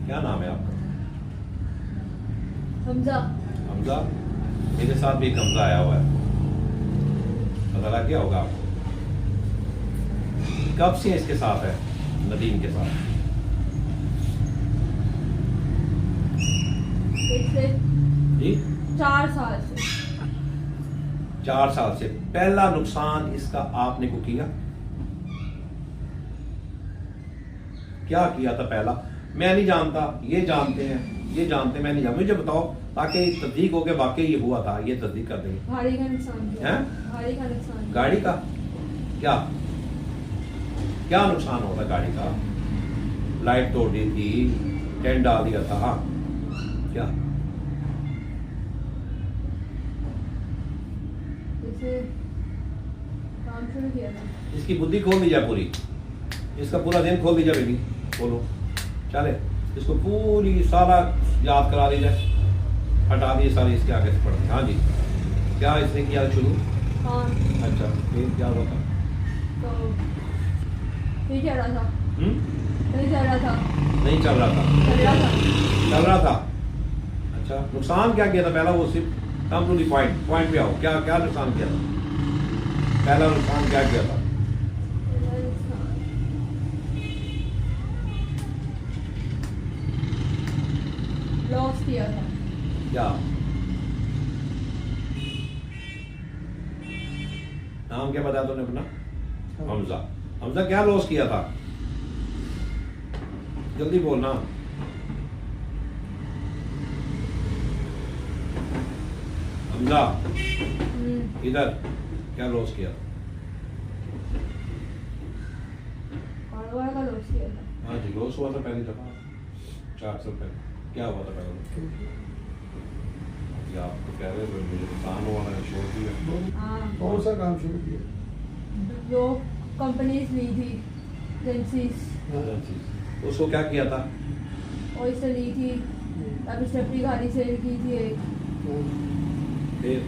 क्या नाम है आपका? हमजा। हमजा। मेरे साथ भी एक हमजा आया हुआ है, पता लग गया होगा आपको। कब से इसके साथ है, नदीम के साथ? पिछले जी 4 साल से। 4 साल से। पहला नुकसान इसका आपने को किया? क्या किया था पहला? मैं नहीं जानता, ये जानते हैं, ये जानते हैं, मैं नहीं जानता। मुझे बताओ ताकि तस्दीक हो के वाकई ये हुआ था, ये तस्दीक कर देंगे। गाड़ी का नुकसान किया। हैं? गाड़ी का नुकसान। गाड़ी का क्या क्या नुकसान होता गाड़ी का? लाइट तोड़ दी थी, टेंट डाल दिया था, हाँ क्या? जैसे काम शुरू किया था। इसकी बुद्धि खोल दी जाए पूरी, इसका पूरा दिन खोल दी जाए बेबी, बोलो चले। इसको पूरी सारा याद करा दी जाए, हटा दिए सारी इसके आगे से पढ़। हाँ जी, क्या इसने किया शुरू? हाँ अच्छा, फिर क्या हुआ था? तो नहीं चल रहा था। हम्म? नहीं चल रहा था। नहीं चल रहा था। चल रहा था। चल रहा था। अच्छा, नुकसान क्या किया था पहला? वो सिर्फ कम टू दी पॉइंट पे आओ। क्या क्या नुकसान किया था? पहला नुकसान क्या किया था? लॉस किया था। क्या नाम क्या बताया तूने अपना? हमजा। हमजा, क्या लॉस किया था? जल्दी बोलना। हमजा इधर, क्या लॉस किया? कारोबार का लॉस किया था। हाँ जी, लॉस हुआ था पहली दफा 4 साल पहले। क्या हुआ था पहले? ये आप तो कह रहे थे मुझे नुकसान हुआ, मैंने छोड़ दिया। हाँ कौन सा काम शुरू किया? जो कंपनीज ली थी, एजेंसीज, चीज उसको क्या किया था? और से ली थी। अभी स्टेपनी गाड़ी सेल की थी एक, फिर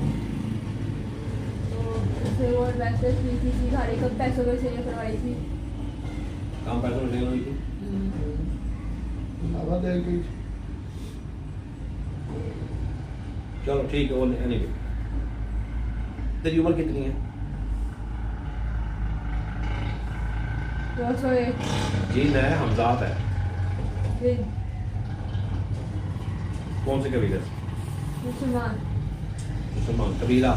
तो उससे वो इन्वेस्टर्स ली थी गाड़ी कब पैसों में सेल करवाई थी। काम पैसों में सेल हुई थी। लावा दे गई। चलो ठीक है, वो एनीवे। तेरी उम्र कितनी है? जी न है, हमजाद है। फिर कौन से कबीले से? मुसलमान। मुसलमान कबीला?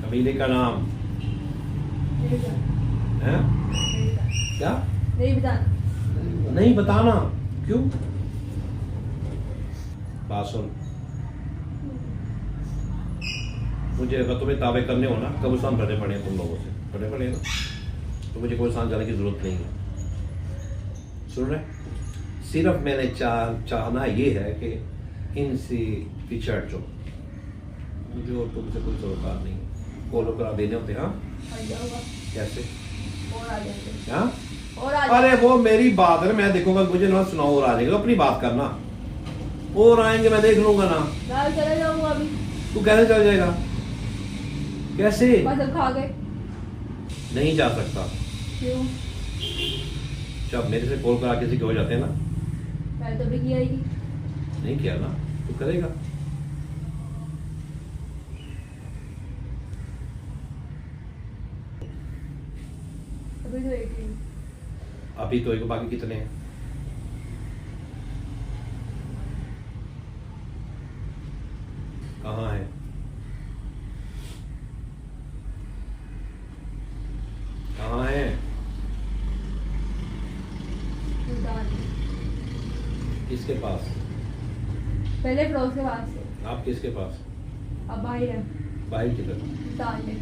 कबीले का नाम नहीं बताना। है? क्या? नहीं बताना। नहीं बताना। क्यों? बात सुन, मुझे अगर तुम्हें दावे करने हो ना, कब्रिस्तान भरने पड़े तुम लोगों से, भरने पड़े ना, तो मुझे कोई स्थान जाने की जरूरत नहीं है। सुन रहे? सिर्फ मैंने चाहना ये है कि इनसे पिछड़ जाओ, मुझे और तुमसे कोई सरोकार नहीं है। कॉलो करा देने होते। हाँ आ जाऊंगा। कैसे? और आ जाएंगे। हाँ और आ अरे वो मेरी बात है, मैं देखूंगा, मुझे ना सुनाओ और आ जाएगा, अपनी बात करना। और आएंगे मैं देख लूंगा ना। मैं चले जाऊंगा अभी। तू कैसे चल जाएगा? कैसे? बस अब खा गए। नहीं जा सकता। क्यों? जब मेरे से कॉल करा किसी के हो जाते हैं ना। मैंने तो भी किया ही। नहीं किया ना, तू करेगा। अभी तो एक ही। अभी तो एक, बाकी कितने हैं? कहाँ है? कहाँ है? सुल्तान। किसके पास? पहले पड़ोस के पास से। आप किसके पास? अब बाहर है। बाहर किधर? सुल्तान में।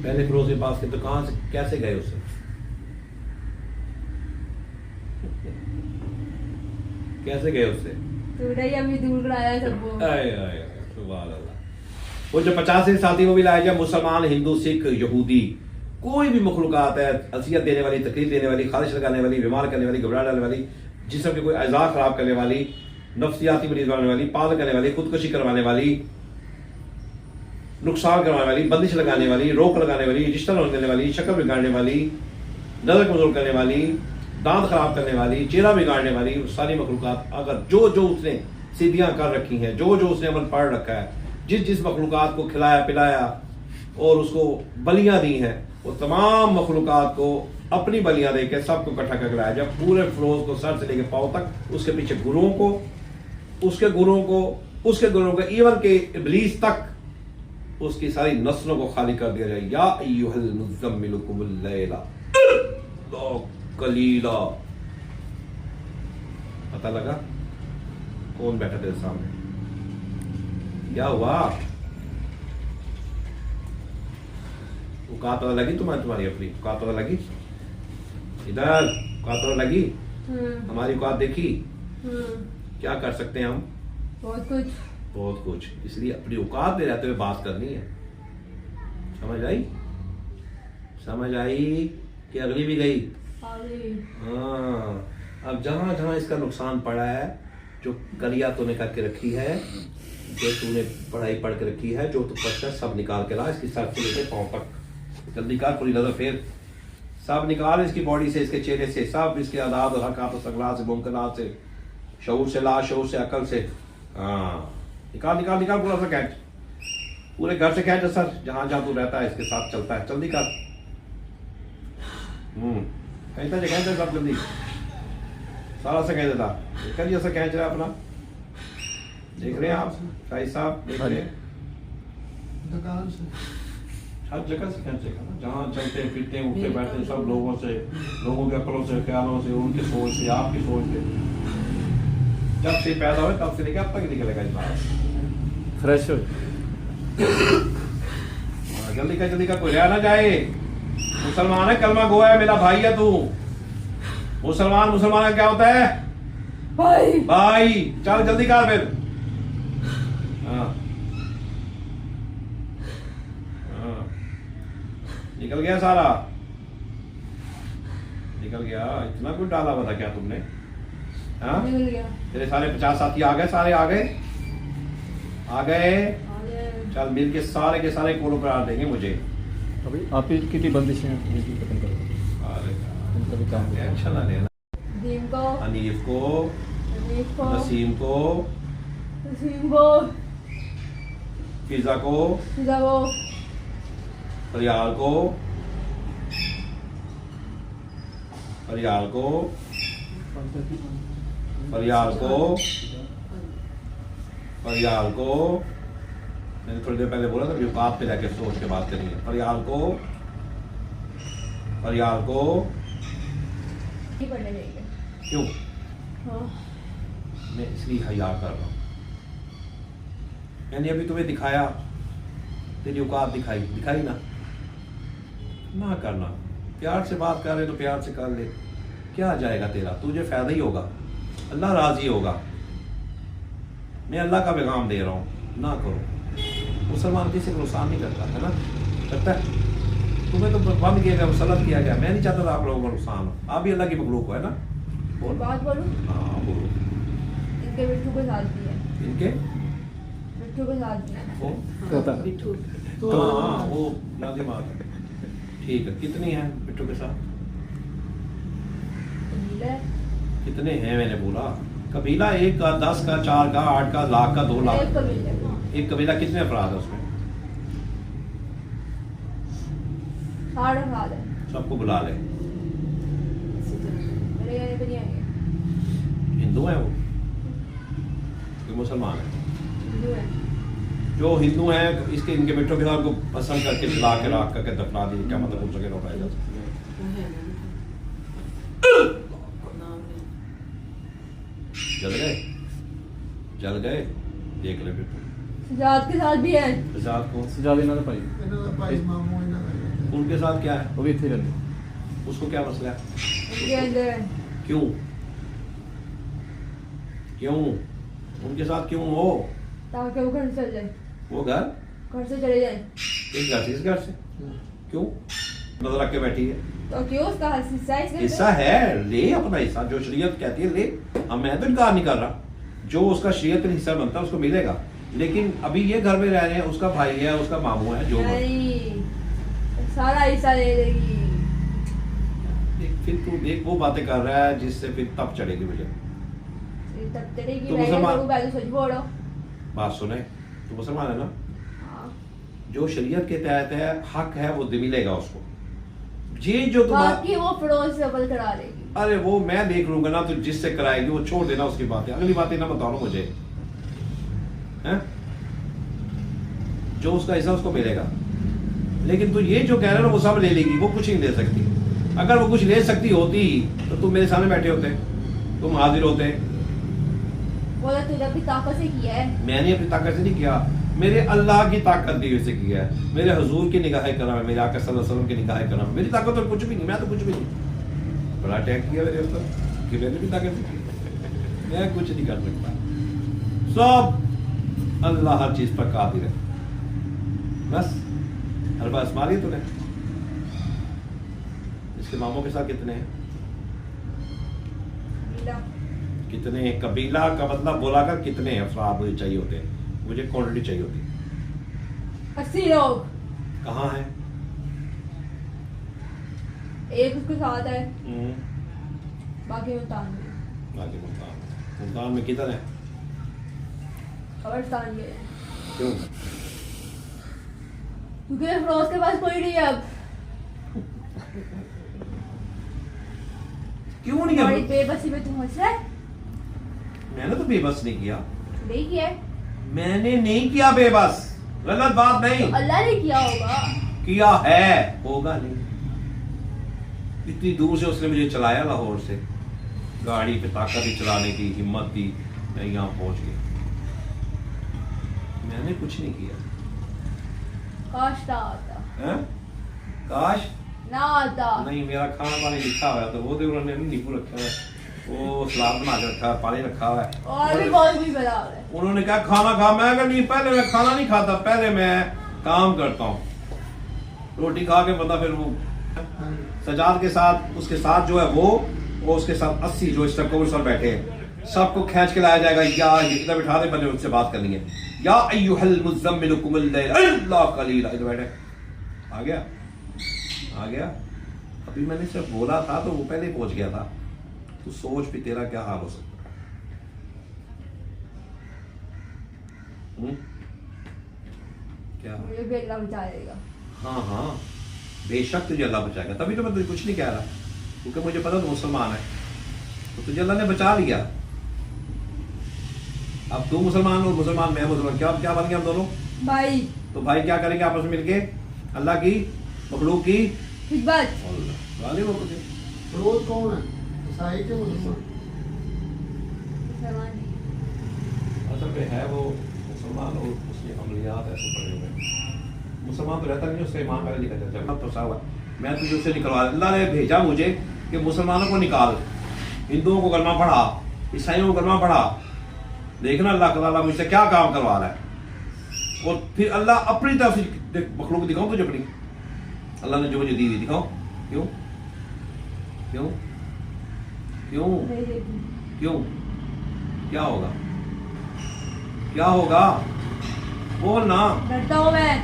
पहले फिरोज के पास के, तो कहाँ से कैसे गए उससे? कैसे गए उससे? तो नहीं अभी दूर कराया सबको। आए आए आए, सुभान अल्लाह। वो जो 85 साल थी वो भी लाया जाए। मुसलमान, हिंदू, सिख, यहूदी, कोई भी मखलूकात है, असियत देने वाली, तकलीफ देने वाली, खारिश लगाने वाली, बीमार करने वाली, घबरा डालने वाली, जिस्म के कोई अज़ा खराब करने वाली, नफ्सियाती मरीज बनाने वाली, पागल करने वाली, खुदकुशी करवाने वाली, नुकसान करवाने वाली, बंदिश लगाने वाली, रोक लगाने वाली, रिश्ता तोड़ देने वाली, शक्ल बिगाड़ने वाली, नजर कमजोर करने वाली, दांत खराब करने वाली, चेहरा बिगाड़ने वाली, सारी मखलूकात अगर जो जो उसने सीधियां कर रखी हैं, जो जो उसने अमल पढ़ रखा है, जिस जिस मखलूकात को खिलाया पिलाया और उसको बलियां दी हैं, वो तमाम मखलूकात को अपनी बलियां दे के सबको इकट्ठा करके लाया। जब पूरे फ्लोज को सर से लेके पाँव तक, उसके पीछे गुरुओं को, उसके गुरुओं को, उसके गुरुओं को, इवन के इब्लीस तक, उसकी सारी नस्लों को खाली कर दिया जाए। या अय्युहल मुज़म्मिलु कुमुल लैला कलीला। पता लगा कौन बैठा तेरे सामने? क्या हुआ? औकात पता लगी तुम्हारी अपनी औकात पता लगी? इधर औकात पता लगी? हमारी औकात देखी? क्या कर सकते हैं हम? बहुत कुछ, बहुत कुछ। इसलिए अपनी औकात में रहते हुए बात करनी है। समझ आई? समझ आई कि अगली भी गई? हाँ। अब जहां जहां इसका नुकसान पड़ा है, जो गलिया तूने करके रखी है, जो तूने पढ़ाई पढ़ के रखी है, जो तू पढ़ता है, सब निकाल के ला। इसकी सर से लेके पाँव तक जल्दी कर, पूरी नजर फेर, सब निकाल इसकी बॉडी से, इसके चेहरे से, सब इसके आदात और हकात और सगलात से, मुमकिनात से, शऊर से, ला शऊर से, अकल से। हाँ, निकाल निकाल निकाल पूरा सा कैच, पूरे घर से कैच सर, जहां जहां तू रहता है इसके साथ चलता है। जल्दी कर। कहता है सब जल्दी, सारा से कह देता। करिए ऐसा कैच रहा अपना, देख रहे हैं आप शाही साहब, देख रहे हैं दुकान से हर जगह से खींचेगा ना, जहाँ चलते फिरते उठते बैठते सब लोगों से, लोगों के अकलों से, ख्यालों से, उनकी सोच से, आपकी सोच से, जब से पैदा हुए तब से लेकर अब तक निकलेगा इस बार। फ्रेश हो जल्दी का, कोई रह ना जाए। मुसलमान है, कलमा गो है, मेरा भाई है तू। मुसलमान का क्या होता है? भाई। भाई। चल जल्दी कर फिर। हाँ हाँ, निकल गया सारा, निकल गया। इतना कुछ डाला हुआ था क्या तुमने? हाँ, निकल गया। तेरे सारे 50 साथी आ गए, सारे आ गए, आ गए। चल मिल के सारे कोलों पर आ देंगे मुझे। अभी आप ही कितनी बंदिशें हैं खत्म करो। अरे उनका भी काम करो। टेंशन ना लेना। दीन को, हनीफ को, हनीफ को, नसीम को, नसीम को, फिजा को, फिजा को, फरियाल को, फरियाल को, फरियाल को, फरियाल को। मैंने थोड़ी देर पहले बोला था कि औकात पे जाके सोच के बात करनी है। फरियाल को, फरियाल को। नहीं पढ़ने चाहिए। क्यों? हाँ। मैं इसलिए हया कर रहा हूँ। मैंने अभी तुम्हें दिखाया, तेरी औकात दिखाई ना करना। प्यार से बात कर रहे तो प्यार से कर ले, क्या जाएगा तेरा? तुझे फायदा ही होगा, अल्लाह राजी होगा। मैं अल्लाह का पैगाम दे रहा हूँ, ना करो। मुसलमान किसी को नुकसान नहीं करता है ना, करता है? तुम्हें तो बंद किया गया, मुसलत किया गया। मैं नहीं चाहता था आप लोगों को नुकसान हो, आप भी अल्लाह की मखलूक हो, है ना? एक बात बोलूं? हाँ बोलो। इनके बिट्टू के साथ भी है। इनके बिट्टू के साथ भी है। कहता तो हाँ, वो लाजिम बात है। ठीक है, कितनी है बिट्टू के साथ? कबीला। कितने हैं मैंने बोला? कबीला 1 का, 10 का, 4 का, 8 का, लाख का, 2 लाख। एक कबीला। एक कबीला कितने अफराद है उसमें? 8 अफराद है। सबको बुला ले। मेरे कहने पे नहीं आएंगे। हिंदू है वो कि मुसलमान है? हिंदू है। जो हिंदू हैं इसके, इनके बेटों के साथ को पसंद करके मिला के राख करके दफना दी, क्या मतलब हो सके ना उठाया जा सकता? जल गए देख ले बेटू। सजाद के साथ भी है। सजाद को, सजाद इन्होंने पाई, ਇਹਨਾਂ ਦਾ ਭਾਈ ਮਾਮੂ ਇਹਨਾਂ ਦਾ उनके साथ क्या है? वो भी इतने रहते। उसको क्या मसला है? उनके अंदर है। क्यों क्यों उनके साथ क्यों हो? ताकि वो घर से चल जाए। वो घर से चले जाए। इस घर से, इस घर से क्यों नजर रख के बैठी है? तो क्यों उसका हिस्सा है इसके हिस्सा है, ले अपना हिस्सा, जो शरीयत कहती है ले। अब मैं तो इनकार नहीं कर रहा, जो उसका शरीयत का हिस्सा बनता है उसको मिलेगा। लेकिन अभी ये घर में रह रहे हैं, उसका भाई है, उसका मामू है, जो नहीं, सारा हिस्सा ले लेगी। फिर तू देख वो बातें कर रहा है जिससे फिर तब चढ़ेगी मुझे। तब चढ़ेगी, तो मैं मुसलमान- करूँ, पहले सच बोलो। बात सुने, तू मुसलमान है ना, हाँ। जो शरीयत के तहत है, हक है, वो मिलेगा उसको। ये जो तुम्हारा, बाकी वो फिरोज से अमल करा लेगी। अरे वो मैं देख लूंगा ना, तो जिससे कराएगी वो छोड़ देना उसकी बातें, अगली बातें ना बताओ मुझे, हैं? जो उसका हिस्सा उसको मिलेगा। लेकिन तू ये जो कह रहा है ना वो सब ले लेगी, वो कुछ नहीं ले सकती। अगर वो कुछ ले सकती होती तो तुम मेरे सामने बैठे होते, तुम हाजिर होते। बोला तुझे अपनी ताकत से किया है। मैंने अपनी ताकत से नहीं किया, मेरे अल्लाह की ताकत दी से किया है, मेरे हुजूर की निगाह करम है, मेरे आका सल्लल्लाहु अलैहि वसल्लम की निगाह करम है। मेरी ताकत तो कुछ भी नहीं, मैं तो कुछ भी नहीं। बड़ा अटैक किया मेरे ऊपर कि मैंने भी ताकत नहीं की, मैं कुछ नहीं कर सकता। सब अल्लाह हर चीज पर कादिर है। बस हर बात मारी तूने। इसके मामों के साथ कितने हैं? मीला। कितने हैं? कबीला का मतलब बोला कर कितने अफराद मुझे चाहिए होते हैं, मुझे क्वांटिटी चाहिए होती है। 80 लोग। कहाँ है? एक उसके साथ है, बाकी 99 बाकी मुल्तान में किधर है? कब्रिस्तान के। क्यों? क्योंकि फिरोज के पास कोई नहीं है अब। क्यों नहीं हमारी है? बेबसी में तुम हंस रहे? मैंने तो बेबस नहीं किया, नहीं किया है, मैंने नहीं किया बेबस, गलत बात नहीं। तो अल्लाह ने किया होगा। किया है, होगा नहीं। इतनी दूर से उसने मुझे चलाया, लाहौर से गाड़ी पे, ताकत दी चलाने की, हिम्मत दी, मैं यहाँ पहुंच गया। मैंने कुछ नहीं किया। काश ना आता, हैं? काश ना आता। नहीं, मेरा खाना पानी लिखा हुआ है, तो वो तो उन्होंने नींबू रखा हुआ है, वो सलाद बना के रखा है, पानी रखा हुआ है। और भी बहुत कुछ बना हुआ है। उन्होंने कहा खाना खा, मैं कहा नहीं, पहले मैं खाना नहीं खाता, पहले मैं काम करता हूँ। रोटी खा के बंदा फिर वो सजाद के साथ, उसके साथ जो है वो उसके साथ 80 जो इस कब्र पर बैठे हैं, सबको खींच के लाया जाएगा। या इधर बिठा दे, पहले उनसे बात करनी है। या अय्युहल मुज़म्मिल कुमिल लैल इल्ला क़लीला, इधर बैठे। आ गया। अभी मैंने सिर्फ बोला था तो वो पहले पहुंच गया था। तू सोच भी तेरा क्या हाल हो सकता है। क्या? मुझे भी अल्लाह बचाएगा। हाँ, बेशक तुझे अल्लाह बचाएगा, तभी तो मैं तुझे कुछ नहीं कह रहा, क्योंकि मुझे पता तू मुसलमान है, तो तुझे अल्लाह ने बचा लिया। अब तू मुसलमान और मुसलमान, मैं मुसलमान, क्या बन गया हम दोनों भाई। तो भाई क्या करेंगे आपस में मिलके? अल्लाह की मखलूक की खिदमत। वाले वो कुछ रोज कौन है? ईसाई के मुसलमान? मुसलमान नहीं। असल में है वो मुसलमान, और उसके अमलियात ऐसे पड़े हुए हैं। मुसलमान तो रहता नहीं, उसका ईमान पहले निकल जाता है, फंसा हुआ। मैं तुझे उससे निकलवा, अल्लाह ने भेजा मुझे कि मुसलमानों को निकाल, हिंदुओं को कलमा पढ़ा, ईसाइयों को कलमा पढ़ा। देखना अल्लाह ताला मुझसे क्या काम करवा रहा है। और फिर अल्लाह अपनी तरफ से मखलूक दिखाऊं तुझे अपनी, अल्लाह ने जो मुझे दी दिखाओ। क्यों क्यों क्यों नहीं देखी। क्यों? क्या होगा? क्या होगा? बोल ना। डरता हूँ मैं।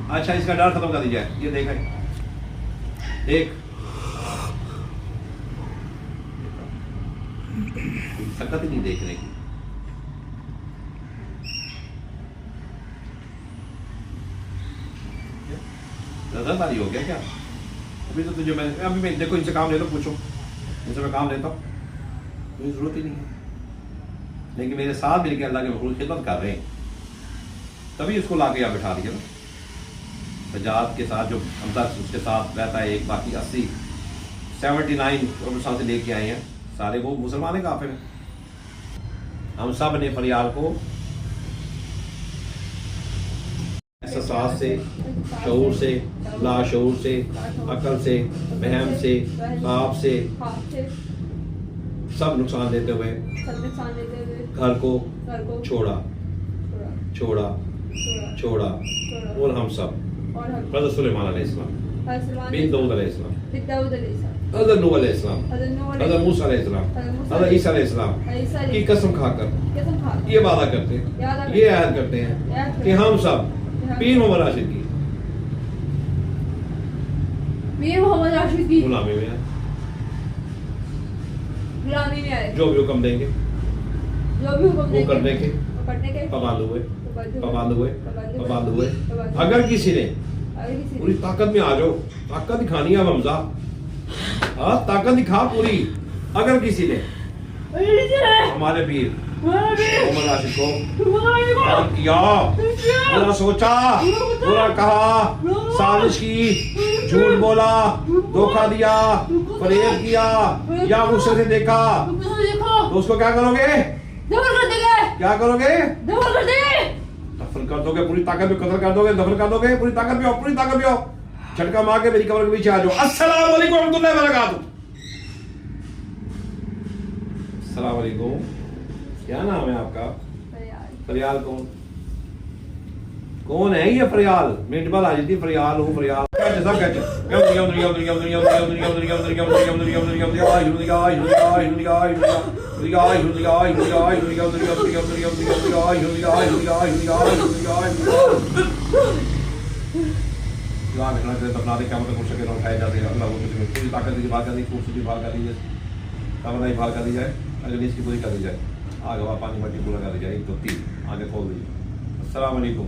अच्छा, इसका डर खत्म कर दीजिए। ये देखा, देख सकत ही नहीं देखने की। नजरदारी हो गया क्या? अभी तो तुझे मैं देखो, इनसे काम ले लो, पूछो इनसे, मैं काम लेता हूँ, कोई जरूरत ही नहीं है। लेकिन मेरे साथ मिलकर अल्लाह के मखलूक खिदमत कर रहे हैं, तभी उसको लाके यहाँ बिठा दिया ना। सजाद के साथ जो अंदर उसके साथ रहता है एक, बाकी 80 79 साल से लेके आए हैं, सारे वो मुसलमान है, काफिर हैं। हम सब ने फरियाल को एहसास से, शऊर से, लाशऊर से, अकल से, वहम से, ख्वाब से, सब नुकसान देते हुए घर को छोड़ा और हम सब हज़रत सुलेमान अलैहिस्सलाम बिन दाऊद अलैहिस्सलाम हज़रत नूह अलैहिस्सलाम, हज़रत नूह हज़रत मूसा अलैहिस्सलाम, हज़रत ईसा अलैहिस्सलाम की कसम खाकर कसम खाकर ये वादा करते हैं, ये ऐलान करते हैं कि हम सब पीर मोहम्मद राशिद की पीर मोहम्मद राशिद की गुलामी में गुलामी में आए, जो भी हुक्म देंगे जो भी हुक्म वो देंगे करने के वो करने के पाबंद हुए, पाबंद हुए, पाबंद पाबंद हुए। पाबंद अगर किसी ने अगर किसी पूरी ताकत में आ जाओ, ताकत दिखानी है अब हमजा, हाँ ताकत दिखा पूरी। अगर किसी ने हमारे पीर मोहम्मद राशिद को गलत किया, बुरा सोचा, बुरा कहा, साजिश की, झूठ बोला, धोखा दिया, फरेब किया या गुस्से से देखा तो उसको क्या करोगे? दफन कर देंगे, क्या करोगे? दफन कर देंगे, दफन कर दोगे, पूरी ताकत में कत्ल कर दोगे, दफन कर दोगे, पूरी ताकत में आओ, पूरी ताकत में आओ, झटका मार के मेरी कब्र के पीछे आ जाओ। अस्सलाम वालेकुम रहमतुल्लाहि व बरकातहू। अस्सलाम वालेकुम। क्या नाम है आपका? फरियाल। कौन कौन है ये फरियाल? मिनट बाद आ जाती फरियाल हूँ, फरियाल सब कहते अपना क्या मतलब कोशिश करना उठाया जाते हैं। अल्लाह पूरी ताकत की बात कर दी, खूबसूरती बात कर दी जाए, तमन्नाई बात कर दी जाए, अगर इसकी पूरी कर दी जाए, आगे पानी मट्टी पूरा कर दी जाए। 1 2 3 आगे खोल दीजिए। अस्सलाम वालेकुम।